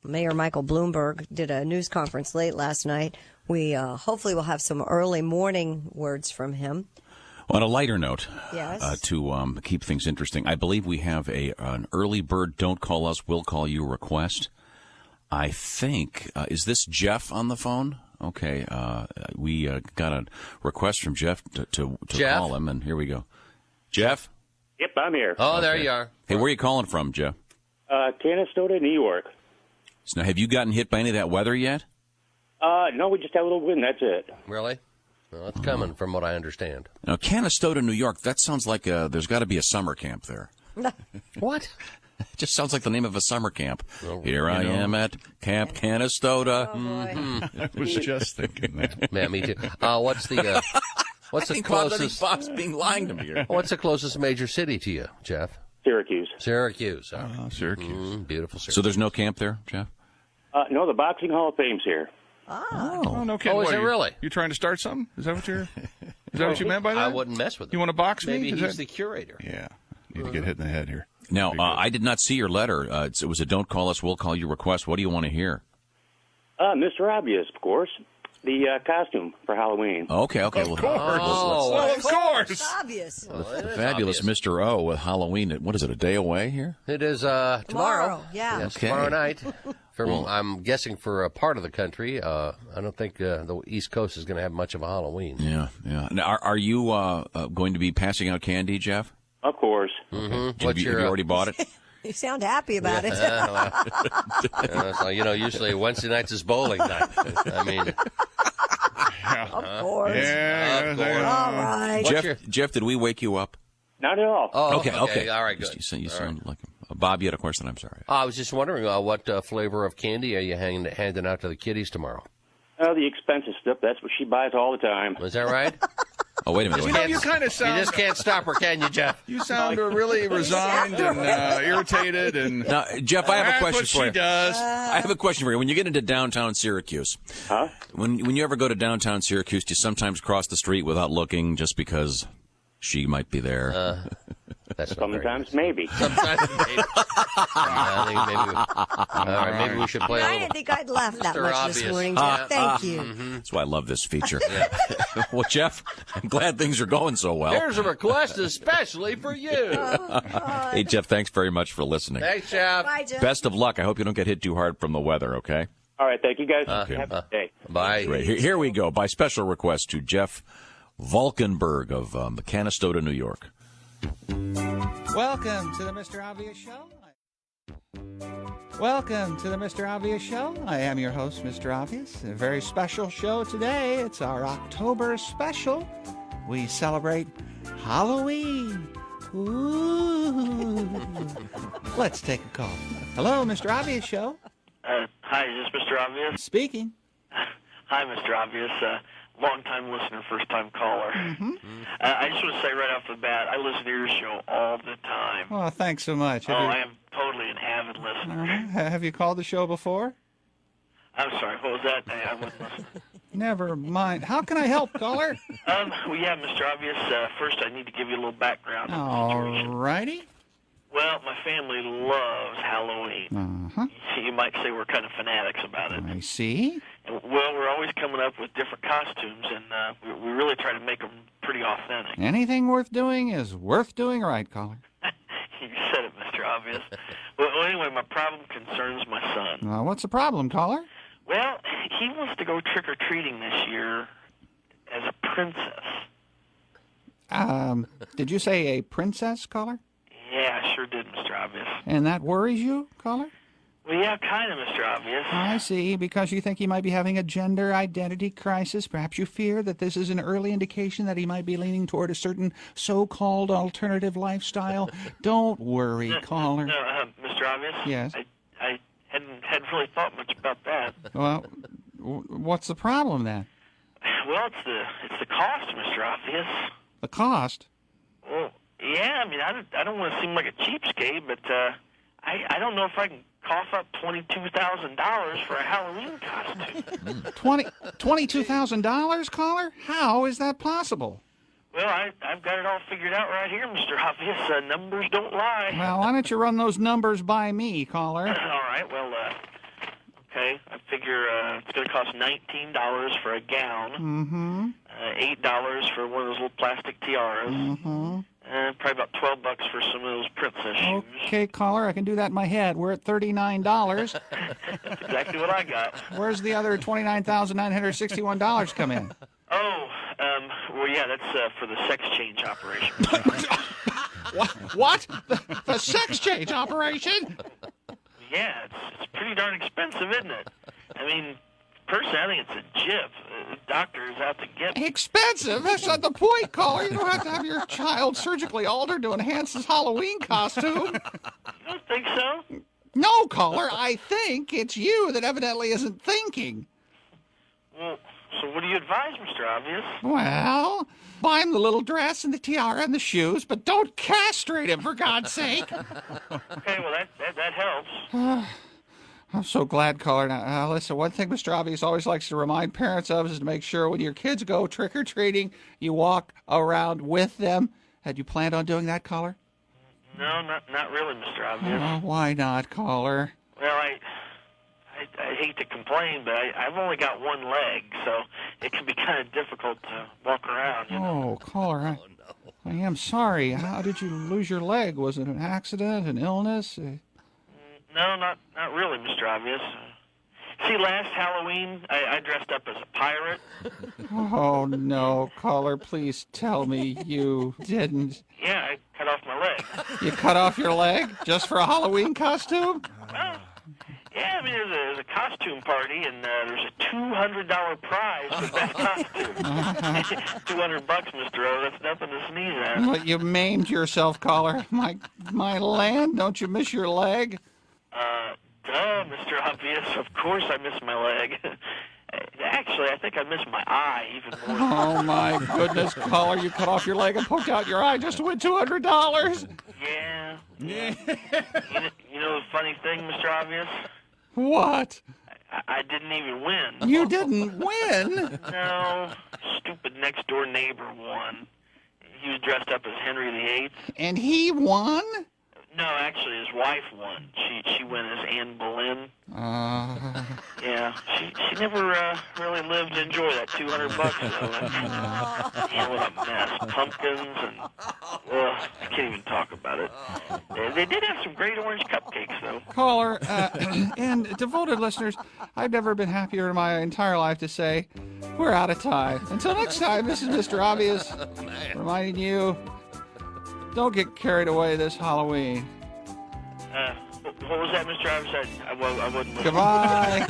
Mayor Michael Bloomberg did a news conference late last night. We hopefully will have some early morning words from him. On a lighter note, yes. To keep things interesting, I believe we have an early bird don't call us, we'll call you request. I think, is this Jeff on the phone? Okay, we got a request from Jeff to Jeff? call him, and here we go. Jeff? Yep, I'm here. Oh, there you are. Hey, where are you calling from, Jeff? Canastota, New York. So now, have you gotten hit by any of that weather yet? No, we just had a little wind, that's it. Really? Well, it's coming, from what I understand. Now, Canastota, New York, that sounds like there's got to be a summer camp there. What? It just sounds like the name of a summer camp. Well, Here I am at Camp Canastota. Oh, boy. I was just thinking that. Yeah, me too. What's the closest? Bob's being lying to me here. What's the closest major city to you, Jeff? Syracuse. Syracuse. Syracuse. Beautiful Syracuse. So there's no camp there, Jeff? No, the Boxing Hall of Fame's here. Oh, no kidding. Oh, is What, it really? You trying to start something? Is that what you're? Is that what you meant by that? I wouldn't mess with it. You want to box me? Maybe Is he's that- the curator. Yeah. Need to get hit in the head here. Now, I did not see your letter. It was a don't call us, we'll call you request. What do you want to hear? Mr. Obvious, of course. The costume for Halloween. Okay. Of course. Oh, Well, of course. It's obvious. The fabulous Mr. O with Halloween. What is it, a day away here? It is tomorrow. Yeah. Yes, Okay. tomorrow night. I'm guessing for a part of the country. I don't think the East Coast is going to have much of a Halloween. Yeah. Now, are you going to be passing out candy, Jeff? Of course. Mm-hmm. Have you already bought it? You sound happy about it. So, usually Wednesday nights is bowling night. I mean, Of course. Yeah. Of course. All right. Jeff, did we wake you up? Not at all. Oh, Okay. All right, good. You sound like Bob. You had a question. I'm sorry. I was just wondering what flavor of candy are you handing out to the kiddies tomorrow? The expensive stuff, that's what she buys all the time. Is that right? Oh, wait a minute. You know, you kind of sound. You just can't stop her, can you, Jeff? You sound really resigned and irritated. And Now, Jeff, I have a that's question what for you. she does. I have a question for you. When you get into downtown Syracuse, when you ever go to downtown Syracuse, do you sometimes cross the street without looking just because she might be there? That's not very Sometimes, nice. maybe. Sometimes maybe. All right, maybe we should play a I little. didn't think I'd laugh that Mr. much Obvious. this morning, Jeff. Thank you. That's why I love this feature. Well, Jeff, I'm glad things are going so well. Here's a request especially for you. Hey, Jeff, thanks very much for listening. Thanks, Jeff. Bye, Jeff. Best of luck. I hope you don't get hit too hard from the weather, okay? All right, thank you, guys. Okay. Have a good day. Bye. Great. Here we go. By special request to Jeff Valkenburg of Canastota, New York. Welcome to the Mr. Obvious Show. Welcome to the Mr. Obvious Show. I am your host, Mr. Obvious. A very special show today. It's our October special. We celebrate Halloween. Ooh. Let's take a call. Hello, Mr. Obvious Show. Hi, is this Mr. Obvious? Speaking. Hi, Mr. Obvious. Long-time listener, first-time caller. I just want to say right off the bat, I listen to your show all the time. Oh, thanks so much. I am totally an avid listener. Have you called the show before? I'm sorry, what was that? I wasn't listening. Never mind. How can I help, caller? Well, yeah, Mr. Obvious, first I need to give you a little background on the All situation. righty. Well, my family loves Halloween. Uh-huh. You might say we're kind of fanatics about it. I see. And, well, we're always coming up with different costumes, and we really try to make them pretty authentic. Anything worth doing is worth doing right, caller. You said it, Mr. Obvious. Well, anyway, my problem concerns my son. What's the problem, caller? Well, he wants to go trick-or-treating this year as a princess. Did you say a princess, caller? Yeah, I sure did, Mr. Obvious. And that worries you, caller? Well, yeah, kind of, Mr. Obvious. I see. Because you think he might be having a gender identity crisis. Perhaps you fear that this is an early indication that he might be leaning toward a certain so-called alternative lifestyle. Don't worry, caller. No, Mr. Obvious? Yes? I hadn't really thought much about that. Well, what's the problem then? Well, it's the cost, Mr. Obvious. The cost? Well, yeah, I mean, I don't want to seem like a cheapskate, but I don't know if I can cough up $22,000 for a Halloween costume. $22,000, caller? How is that possible? Well, I've got it all figured out right here, Mr. Obvious. Numbers don't lie. Well, why don't you run those numbers by me, caller? All right, well, Okay, I figure it's going to cost $19 for a gown. Mm-hmm. $8 for one of those little plastic tiaras. Mm-hmm. And probably about $12 for some of those princess shoes. Okay, caller, I can do that in my head. We're at $39. That's exactly what I got. Where's the other $29,961 come in? Oh, well, yeah, that's for the sex change operation. What? The sex change operation? Yeah, it's pretty darn expensive, isn't it? I mean, personally, I think it's a jip. The doctor is out to get me. Expensive? That's not the point, caller. You don't have to have your child surgically altered to enhance his Halloween costume. You don't think so? No, caller, I think it's you that evidently isn't thinking. Well, so what do you advise, Mr. Obvious? Well, buy him the little dress and the tiara and the shoes, but don't castrate him, for God's sake. Okay, well, that helps. I'm so glad, caller. Now, listen, one thing Mr. Obvious always likes to remind parents of is to make sure when your kids go trick-or-treating, you walk around with them. Had you planned on doing that, caller? No, not really, Mr. Obvious. Oh, why not, caller? Well, I hate to complain, but I've only got one leg, so it can be kind of difficult to walk around, you know? Oh, caller, I am sorry. How did you lose your leg? Was it an accident, an illness? No, not really, Mr. Obvious. See, last Halloween, I dressed up as a pirate. Oh, no, caller, please tell me you didn't. Yeah, I cut off my leg. You cut off your leg just for a Halloween costume? Well, yeah, I mean, there's a costume party, and there's a $200 prize for best costume. $200, Mr. O, that's nothing to sneeze at. But you maimed yourself, caller. My land, don't you miss your leg? Duh, Mr. Obvious. Of course I miss my leg. Actually, I think I miss my eye even more. Oh, my goodness, caller, you cut off your leg and poked out your eye just to win $200. Yeah. You know the funny thing, Mr. Obvious? What? I didn't even win. You didn't win? No, stupid next-door neighbor won. He was dressed up as Henry VIII. And he won? No, actually, his wife won. She went as Anne Boleyn. Yeah, she never really lived to enjoy that $200. Man, what a mess! Pumpkins and I can't even talk about it. They did have some great orange cupcakes, though. Caller, and devoted listeners, I've never been happier in my entire life to say we're out of time. Until next time, this is Mr. Obvious reminding you, don't get carried away this Halloween. What was that, Mr. Obvious? I wasn't listening. Goodbye.